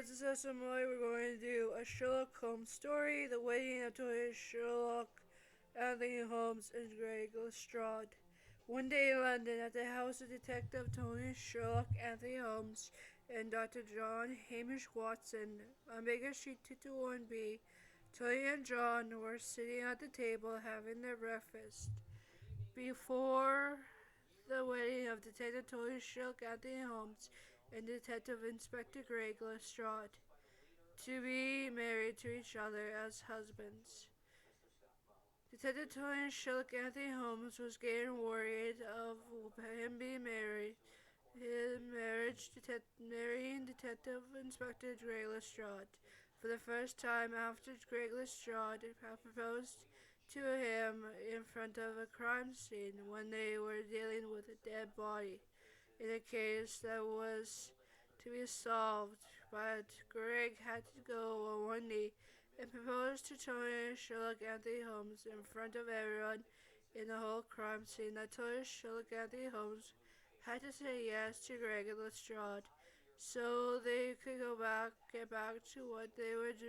guys, this is Emily. We're going to do a Sherlock Holmes story, The Wedding of Toy Sherlock, Anthony Holmes, and Greg Lestrade. One day in London, at the house of Detective Tony Sherlock, Anthony Holmes, and Dr. John Hamish Watson on Baker Street 221B, Tony and John were sitting at the table having their breakfast. Before the wedding of Detective Tony Sherlock, Anthony Holmes, and Detective Inspector Greg Lestrade, to be married to each other as husbands. Detective Tony Sherlock Anthony Holmes was getting worried of him being married. His marrying Detective Inspector Greg Lestrade for the first time after Greg Lestrade had proposed to him in front of a crime scene when they were dealing with a dead body in a case that was to be solved, but Greg had to go on one knee and propose to Tony Sherlock Anthony Holmes in front of everyone in the whole crime scene that Tony Sherlock Anthony Holmes had to say yes to Greg and Lestrade so they could get back to what they would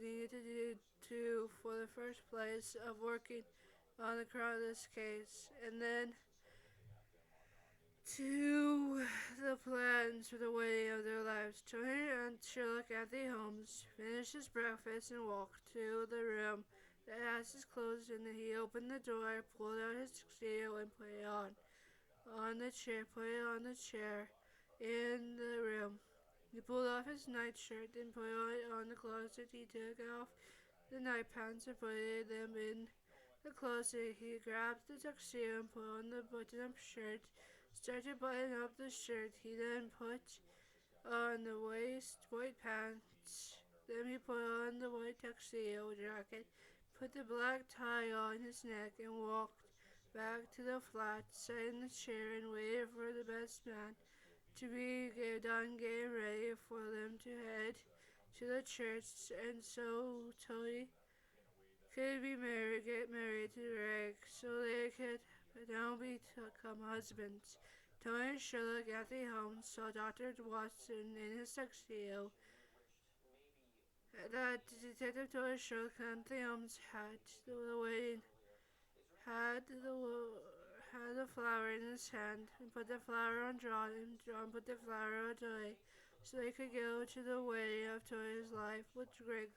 need to do for the first place of working on the crime of this case, and then to the plans for the wedding of their lives. Tony and Sherlock Anthony Holmes finished his breakfast and walked to the room that had his clothes in. He opened the door, pulled out his tuxedo, and put it on the chair. Put it on the chair in the room. He pulled off his nightshirt and put it on the closet. He took off the night pants and put them in the closet. He grabbed the tuxedo and put on the button-up shirt. Started buttoning up the shirt. He then put on the white pants. Then he put on the white tuxedo jacket, put the black tie on his neck, and walked back to the flat, sat in the chair, and waited for the best man to be done getting ready for them to head to the church, and so Tony could get married to Greg, so they could now become husbands. Tony and Sherlock Anthony Holmes saw Dr. Watson in his tuxedo that Detective Tony Sherlock Anthony Holmes had the flower in his hand and put the flower on John, and John put the flower on Tony, so they could go to the wedding of Tony's life with Greg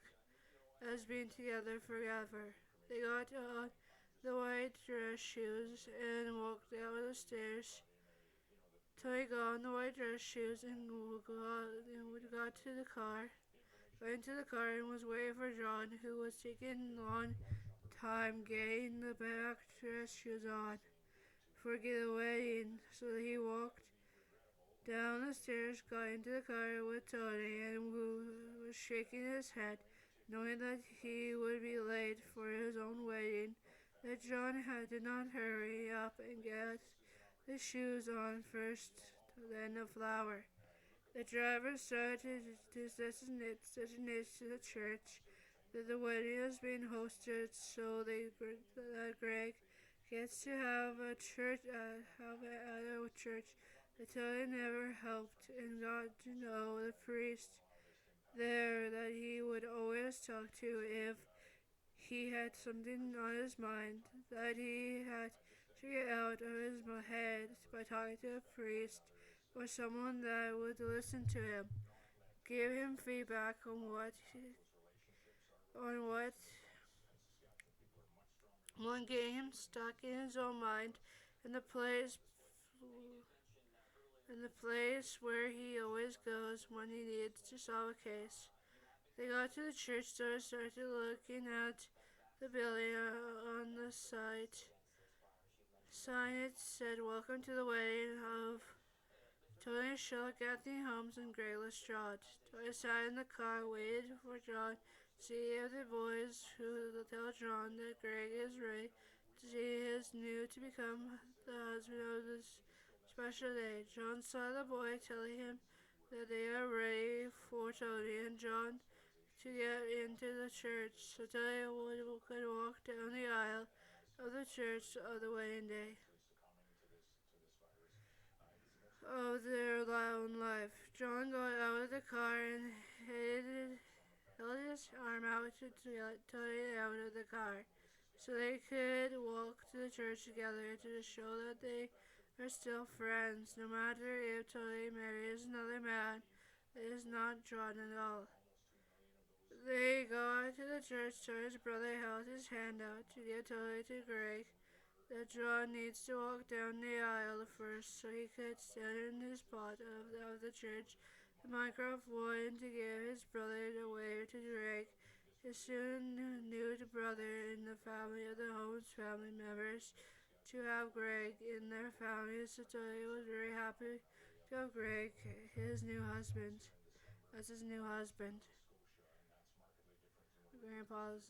as being together forever. They got on the white dress shoes and walked out the stairs. Tony got on the white dress shoes and got to the car. Went into the car and was waiting for John, who was taking a long time getting the black dress shoes on for the wedding. So he walked down the stairs, got into the car with Tony, and was shaking his head, knowing that he would be late for his own wedding. That John did not hurry up and get the shoes on first, then the flower. The driver started his destination to the church that the wedding is being hosted, so that Greg gets to have a church at a church that Tony never helped, and got to know the priest there that he would always talk to if he had something on his mind that he had to get out of his head by talking to a priest or someone that would listen to him, give him feedback on one game stuck in his own mind, and the place where he always goes when he needs to solve a case. They got to the church door, started looking at the building on the sign. It said, "Welcome to the wedding of Tony Sherlock Anthony Holmes and Greg Lestrade." Tony sat in the car, waited for John to see if the boys who tell John that Greg is ready to see his new to become the husband of this special day. John saw the boy telling him that they are ready for Tony and John to get into the church, so Tony could walk down the aisle of the church of the wedding day. of their own life. John got out of the car and held his arm out to get Tony out of the car so they could walk to the church together to show that they are still friends, no matter if Tony marries another man. It is not John at all. They got to the church. Tony's brother held his hand out to give Tony to Greg that John needs to walk down the aisle first so he could stand in his spot of the church. The Mycroft wanted to give his brother the wave to Greg, his soon new brother in the family of the Holmes family members, to have Greg in their family. So Tony was very happy to have Greg, his new husband, as his new husband. Grandpa's